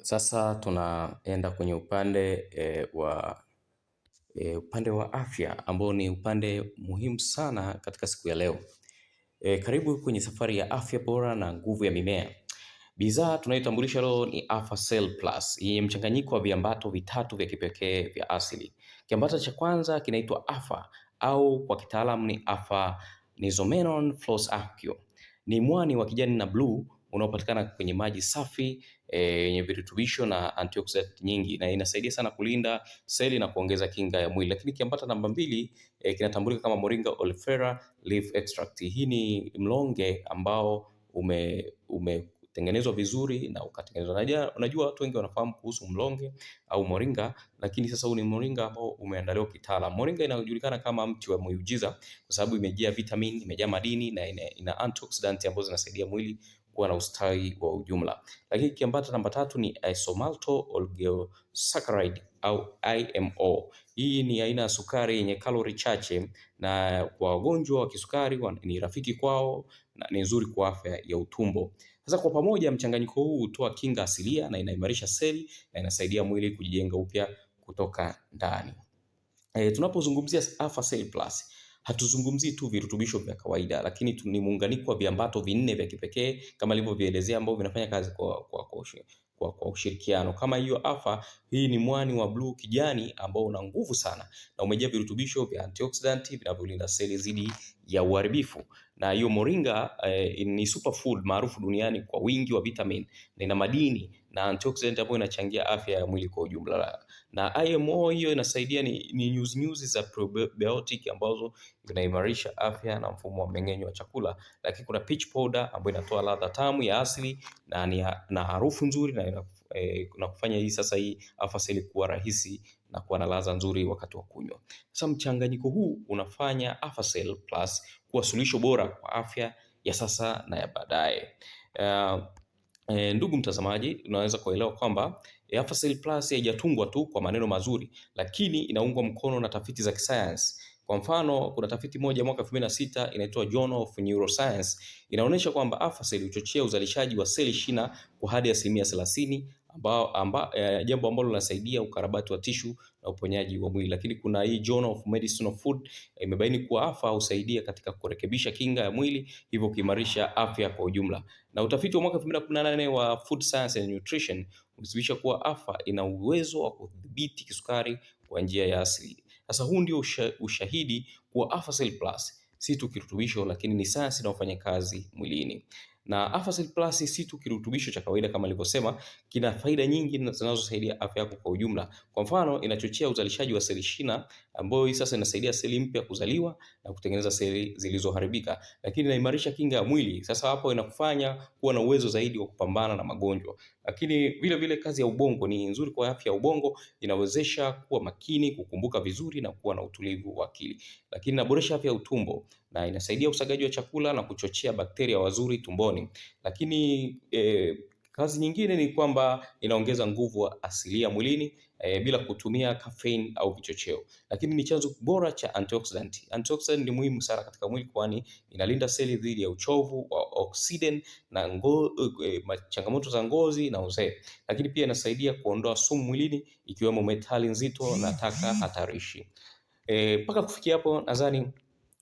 Sasa tunaenda kwenye upande wa afya ambao ni upande muhimu sana katika siku ya leo. Karibu kwenye safari ya afya bora na nguvu ya mimea. Bidhaa tunayotambulisha leo ni AlphaCell Plus, yenye mchanganyiko wa viambato vitatu vya kipekee vya asili. Kiambato cha kwanza kinaitwa Alpha au kwa kitaalamu ni Alpha Nizomenol Floss Active. Ni mwani wa kijani na bluu unaopatikana kwenye maji safi yenye virutubisho na antioxidant nyingi, na inasaidia sana kulinda seli na kuongeza kinga ya mwili. Lakini kiambata namba mbili kinatambulika kama Moringa Oleifera Leaf Extract. Hii ni mlonge ambao umetengenezwa vizuri na ukatengenezwa. Unajua watu wengi wanafahamu kuhusu mlonge au moringa, lakini sasa huu ni moringa ambao umeandaliwa kitaalamu. Moringa inajulikana kama mti wa muujiza kwa sababu imejaa vitamin, imejaa madini na ina antioxidant ambazo zinasaidia mwili kuwa na ustawi wa ujumla. Lakini kiambata namba tatu ni isomaltol oligosaccharide au IMO. Hii ni aina ya sukari yenye kalori chache, na kwa wagonjwa wa kisukari ni rafiki kwao na ni nzuri kwa afya ya utumbo. Sasa kwa pamoja mchanganyiko huu hutoa kinga asilia na inaimarisha seli na inasaidia mwili kujijenga upya kutoka ndani. Tunapozungumzia AlphaCell Plus, hatuzungumzii tu virutubisho vya kawaida, lakini ni muunganiko wa viambato vinne vya kipekee kama nilivyovielezea, ambao vinafanya kazi kwa ushirikiano. Kama hiyo Alpha, hii ni mwani wa blue kijani ambao una nguvu sana na umejaa virutubisho vya antioxidant vinavyolinda seli dhidi ya uharibifu. Na hiyo Moringa ni superfood maarufu duniani kwa wingi wa vitamin na ina madini na antioxidant ambayo inachangia afya ya mwili kwa ujumla. Na IMO hiyo inasaidia ni nyuzi za probiotic ambazo zinaimarisha afya na mfumo wa mmeng'enyo wa chakula. Lakini kuna peach powder ambayo inatoa ladha tamu ya asili na harufu nzuri na kufanya hii AlphaCell kuwa rahisi na kuwa na ladha nzuri wakati wa kunywa. Sasa mchanganyiko huu unafanya AlphaCell Plus kuwa suluhisho bora kwa afya ya sasa na ya baadaye. Ndugu mtazamaji, unaweza kuelewa kwamba AlphaCell Plus haijatungwa tu kwa maneno mazuri, lakini inaungwa mkono na tafiti za kisayansi. Kwa mfano, kuna tafiti moja mwaka 2006 inaitwa Journal of Neuroscience, inaonyesha kwamba AlphaCell huchochea uzalishaji wa seli shina kwa hadi 30%, jambo ambalo linasaidia ukarabati wa tishu na uponyaji wa mwili. Lakini kuna hii Journal of Medicine of Food imebaini kuwa Alpha husaidia katika kurekebisha kinga ya mwili, hivyo kuimarisha afya kwa ujumla. Na utafiti wa mwaka 2018 wa Food Science and Nutrition umethibitisha kuwa Alpha ina uwezo wa kudhibiti kisukari kwa njia ya asili. Sasa huu ndio ushahidi kuwa AlphaCell Plus si tu kirutubisho, lakini ni sayansi inayofanya kazi mwilini. Na AlphaCell Plus si tu kirutubisho cha kawaida kama nilivyosema, kina faida nyingi zinazosaidia afya yako kwa ujumla. Kwa mfano, inachochea uzalishaji wa seli shina ambayo hii sasa inasaidia seli mpya kuzaliwa na kutengeneza seli zilizoharibika. Lakini inaimarisha kinga ya mwili. Sasa hapo inakufanya kuwa na uwezo zaidi wa kupambana na magonjwa. Lakini vile vile kazi ya ubongo ni nzuri kwa afya ya ubongo, inawezesha kuwa makini, kukumbuka vizuri na kuwa na utulivu wa akili. Lakini inaboresha afya ya utumbo na inasaidia usagaji wa chakula na kuchochea bakteria wazuri tumboni. Lakini kazi nyingine ni kwamba inaongeza nguvu asilia mwilini bila kutumia caffeine au vichocheo. Lakini ni chanzo bora cha antioxidant. Antioxidant ni muhimu sana katika mwili, kwani inalinda seli dhidi ya uchovu wa oksiden na changamoto za ngozi na uzee. Lakini pia inasaidia kuondoa sumu mwilini ikiwemo metali nzito na taka hatarishi. Mpaka kufikia hapo nadhani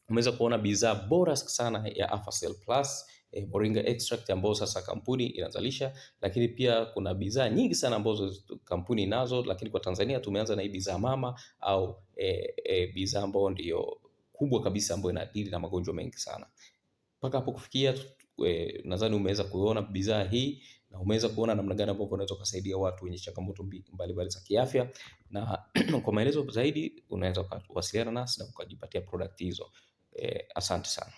umeweza kuona bidhaa bora sana ya AlphaCell Plus, Moringa Extract ambayo sasa kampuni inazalisha. Lakini pia kuna bidhaa nyingi sana ambazo kampuni inazo, lakini kwa Tanzania tumeanza na hii bidhaa mama au bidhaa ambayo ndio kubwa kabisa ambayo inadili na magonjwa mengi sana. Mpaka hapo kufikia nadhani umeweza kuona bidhaa hii na umeweza kuona namna gani ambavyo unaweza kusaidia watu wenye changamoto mbalimbali za kiafya. Na kwa maelezo zaidi unaweza kuwasiliana nasi na ukajipatia product hizo. Asante sana.